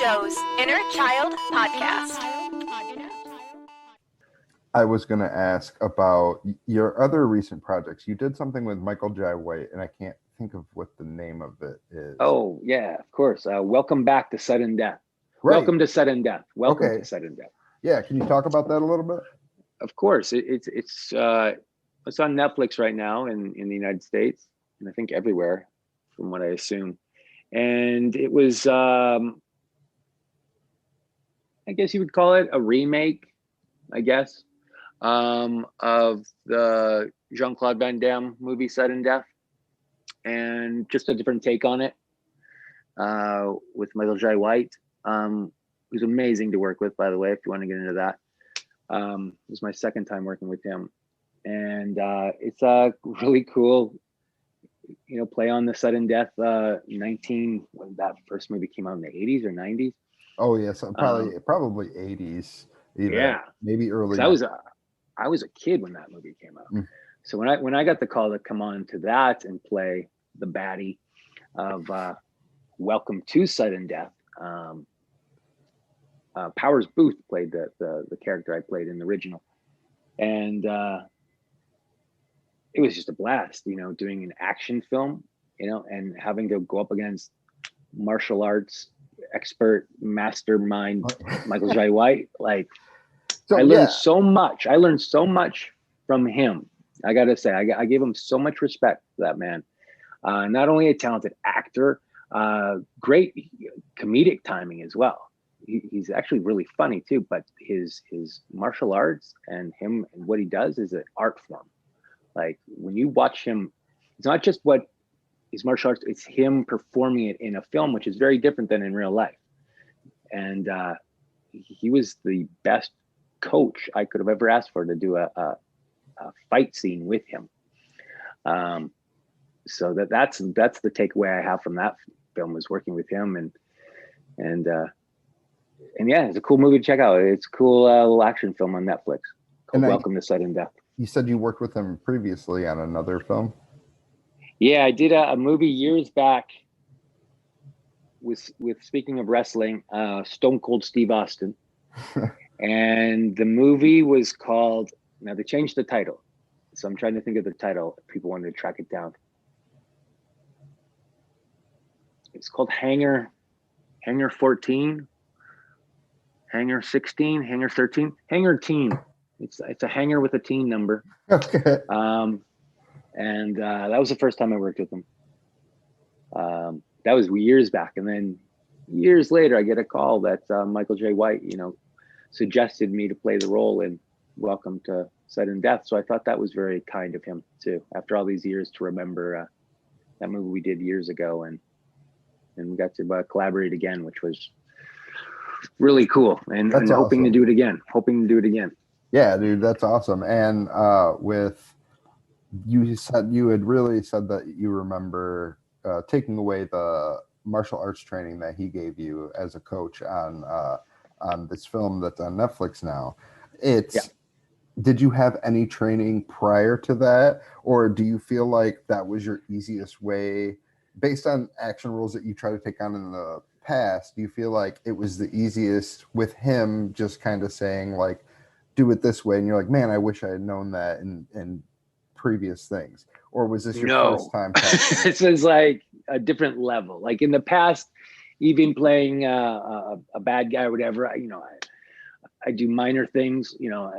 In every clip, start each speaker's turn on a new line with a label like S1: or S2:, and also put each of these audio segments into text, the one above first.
S1: Joe's Inner Child Podcast.
S2: I was going to ask about your other recent projects. You did something with Michael J. White, and I can't think of what the name of it is.
S3: Oh, yeah, of course. Welcome back to Sudden Death.
S2: Right.
S3: Welcome to Sudden Death. Welcome
S2: Okay.
S3: to Sudden Death.
S2: Yeah, can you talk about that a little bit?
S3: Of course. It's on Netflix right now in the United States, and I think everywhere, from what I assume. And it was, I guess you would call it a remake, I guess, of the Jean-Claude Van Damme movie Sudden Death, and just a different take on it with Michael J. White. It was amazing to work with, by the way, if you want to get into that. It was my second time working with him. And it's a really cool, play on the sudden death, when that first movie came out in the 80s or 90s.
S2: Oh, yes, probably 80s. Either.
S3: Yeah.
S2: Maybe early.
S3: I was a kid when that movie came out. So when I got the call to come on to that and play the baddie of Welcome to Sudden Death, Powers Booth played the character I played in the original, and it was just a blast, doing an action film, and having to go up against martial arts expert mastermind Michael J. White. I learned so much. I learned so much from him. I gotta say, I gave him so much respect for that man. Not only a talented actor, great comedic timing as well. He's actually really funny too, but his martial arts and him and what he does is an art form. Like when you watch him, it's not just what his martial arts, it's him performing it in a film, which is very different than in real life. And he was the best coach I could have ever asked for to do a fight scene with him. So that's the takeaway I have from that film, was working with him. And yeah, it's a cool movie to check out. It's a cool little action film on Netflix called Welcome to Sudden Death.
S2: You said you worked with him previously on another film?
S3: Yeah, I did a movie years back with speaking of wrestling, Stone Cold Steve Austin. And the movie was called, now they changed the title, so I'm trying to think of the title if people wanted to track it down. It's called Hangar 14, Hangar 16, Hangar 13, Hangar Teen. It's a hangar with a teen number.
S2: Okay.
S3: And that was the first time I worked with him. That was years back, and then years later, I get a call that Michael J. White, suggested me to play the role in Welcome to Sudden Death. So I thought that was very kind of him too, after all these years, to remember that movie we did years ago, and we got to collaborate again, which was really cool. And hoping to do it again.
S2: Yeah, dude, that's awesome. And you said you had really said that you remember taking away the martial arts training that he gave you as a coach on this film that's on Netflix now. Did you have any training prior to that, or do you feel like that was your easiest way, based on action roles that you try to take on in the past? Do you feel like it was the easiest with him just kind of saying like, do it this way, and you're like, man, I wish I had known that in previous things? Or was this your first time?
S3: This was like a different level. Like in the past, even playing a bad guy or whatever, I do minor things, a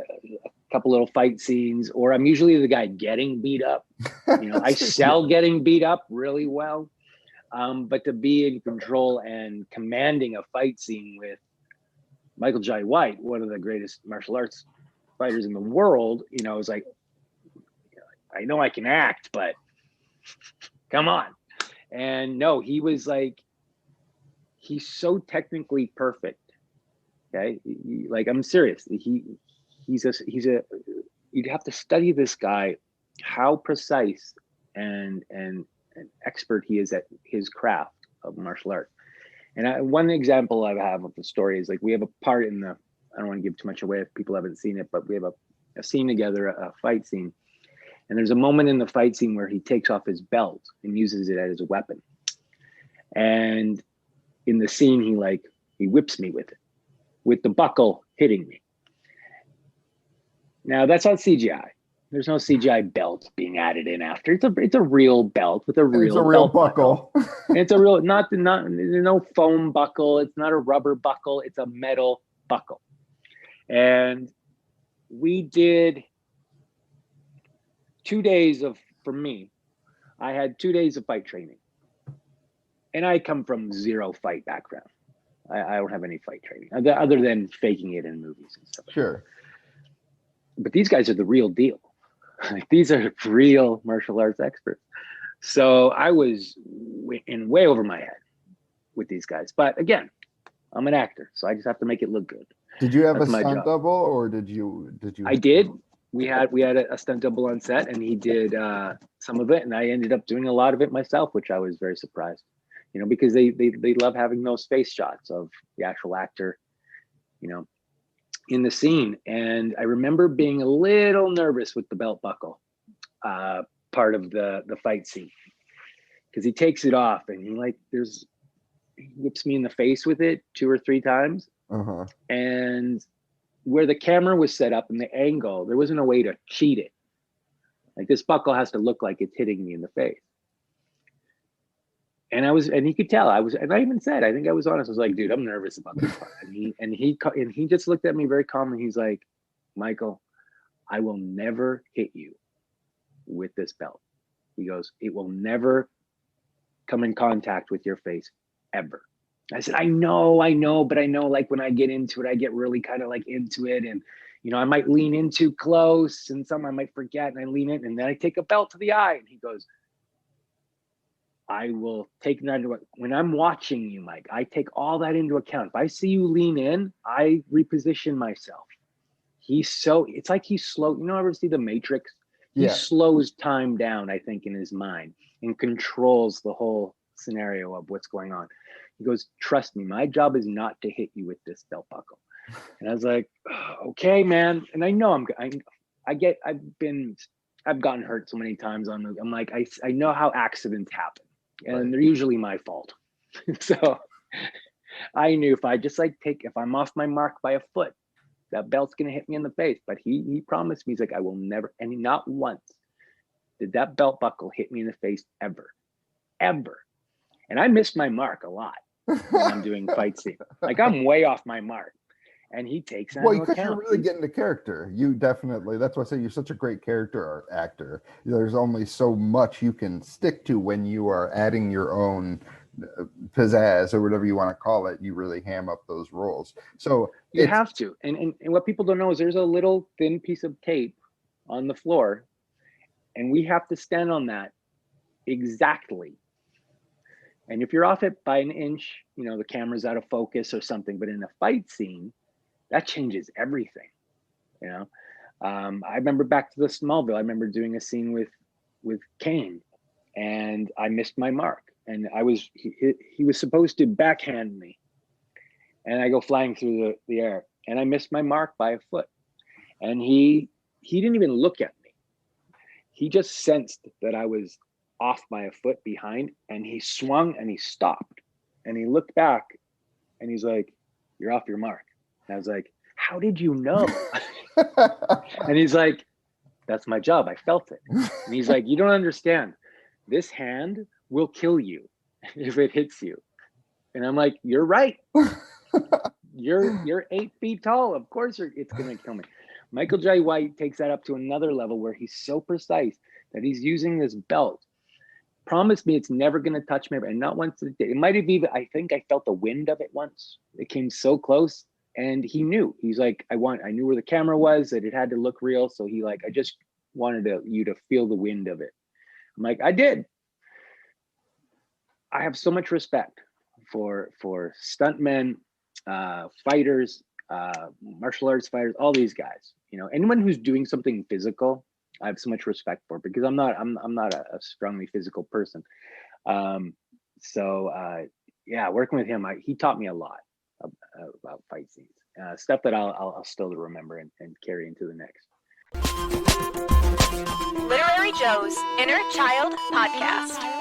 S3: couple little fight scenes, or I'm usually the guy getting beat up. I sell getting beat up really well. But to be in control and commanding a fight scene with Michael J. White, one of the greatest martial arts fighters in the world, it was like, I know I can act, but come on. And no, he was like, he's so technically perfect. Okay. I'm serious. He's you'd have to study this guy, how precise and expert he is at his craft of martial arts. And one example I have of the story is like, we have a part in I don't want to give too much away if people haven't seen it, but we have a scene together, a fight scene. And there's a moment in the fight scene where he takes off his belt and uses it as a weapon. And in the scene, He whips me with the buckle hitting me. Now that's not CGI. There's no CGI belt being added in after. It's a real belt with a real belt buckle. It's a real, not there's no foam buckle. It's not a rubber buckle. It's a metal buckle. And we did 2 days for me, I had 2 days of fight training. And I come from zero fight background. I don't have any fight training other than faking it in movies and stuff.
S2: Sure.
S3: But these guys are the real deal. Like, these are real martial arts experts. So I was way over my head with these guys. But again, I'm an actor, so I just have to make it look good.
S2: Did you have
S3: That's
S2: a
S3: my
S2: stunt
S3: job.
S2: double, or did you?
S3: I did. We had a stunt double on set, and he did some of it, and I ended up doing a lot of it myself, which I was very surprised. You know, because they love having those face shots of the actual actor, you know, in the scene. And I remember being a little nervous with the belt buckle part of the fight scene, because he takes it off and he whips me in the face with it 2 or 3 times.
S2: Uh-huh.
S3: And where the camera was set up and the angle, there wasn't a way to cheat it. Like, this buckle has to look like it's hitting me in the face. And he could tell and I even said, I think I was honest. I was like, dude, I'm nervous about this part. And he just looked at me very calmly. He's like, Michael, I will never hit you with this belt. He goes, it will never come in contact with your face ever. I said, I know, but I know, like, when I get into it, I get really kind of like into it. And, you know, I might lean in too close and I might forget, and I lean in and then I take a belt to the eye. And he goes, I will take that into, when I'm watching you, Mike, I take all that into account. If I see you lean in, I reposition myself. It's like he's slow. You know, ever see The Matrix? He slows time down, I think, in his mind, and controls the whole scenario of what's going on. He goes, trust me, my job is not to hit you with this belt buckle. And I was like, oh, okay, man. And I know I've gotten hurt so many times I'm like, I know how accidents happen, and they're usually my fault. So I knew if I'm off my mark by a foot, that belt's going to hit me in the face. But he promised me, he's like, I will never, and not once did that belt buckle hit me in the face ever. And I missed my mark a lot when I'm doing fight scene. Like, I'm way off my mark. And he takes that into account.
S2: Because you're really getting the character. You definitely, that's why I say you're such a great character actor. There's only so much you can stick to when you are adding your own pizzazz, or whatever you want to call it. You really ham up those roles. So
S3: you have to. And what people don't know is there's a little thin piece of tape on the floor, and we have to stand on that exactly. And if you're off it by an inch, you know, the camera's out of focus or something. But in a fight scene, that changes everything, you know. I remember back to the Smallville. I remember doing a scene with Kane, and I missed my mark. And he was supposed to backhand me, and I go flying through the air, and I missed my mark by a foot. And he didn't even look at me. He just sensed that I was off by a foot behind, and he swung and he stopped, and he looked back, and he's like, "You're off your mark." And I was like, how did you know? And he's like, that's my job. I felt it. And he's like, you don't understand. This hand will kill you if it hits you. And I'm like, you're right. You're 8 feet tall. Of course it's going to kill me. Michael J. White takes that up to another level where he's so precise that he's using this belt. Promise me it's never going to touch me. And not once. It might have even, I think I felt the wind of it once. It came so close. And he knew. He's like, I knew where the camera was, that it had to look real. So he like, I just wanted you to feel the wind of it. I'm like, I did. I have so much respect for stuntmen, fighters, martial arts fighters, all these guys. You know, anyone who's doing something physical, I have so much respect for, because I'm not a strongly physical person. Yeah, working with him, he taught me a lot about fight scenes, stuff that I'll still remember and carry into the next.
S1: Literary Joe's Inner Child Podcast.